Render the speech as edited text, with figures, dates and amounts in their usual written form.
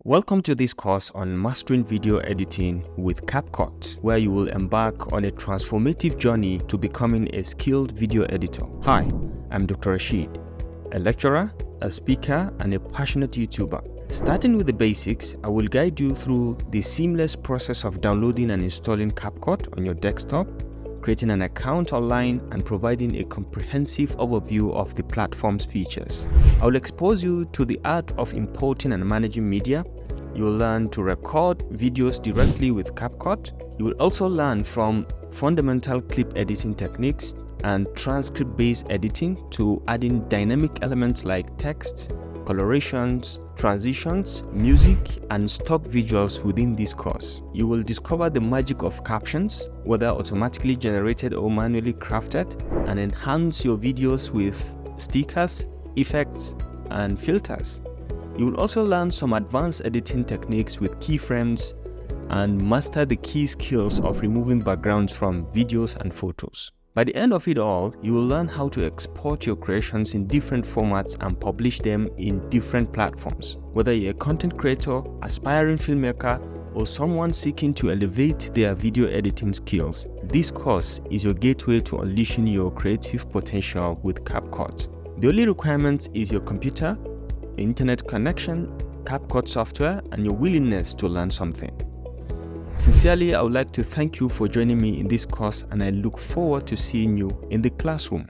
Welcome to this course on Mastering Video Editing with CapCut, where you will embark on a transformative journey to becoming a skilled video editor. Hi, I'm Dr. Rashid, a lecturer, a speaker, and a passionate YouTuber. Starting with the basics, I will guide you through the seamless process of downloading and installing CapCut on your desktop, creating an account online, and providing a comprehensive overview of the platform's features. I will expose you to the art of importing and managing media. You will learn to record videos directly with CapCut. You will also learn from fundamental clip editing techniques and transcript-based editing to adding dynamic elements like text, colorations, transitions, music, and stock visuals within this course. You will discover the magic of captions, whether automatically generated or manually crafted, and enhance your videos with stickers, effects, and filters. You will also learn some advanced editing techniques with keyframes and master the key skills of removing backgrounds from videos and photos. By the end of it all, you will learn how to export your creations in different formats and publish them in different platforms. Whether you're a content creator, aspiring filmmaker, or someone seeking to elevate their video editing skills, this course is your gateway to unleashing your creative potential with CapCut. The only requirement is your computer, internet connection, CapCut software, and your willingness to learn something. Sincerely, I would like to thank you for joining me in this course, and I look forward to seeing you in the classroom.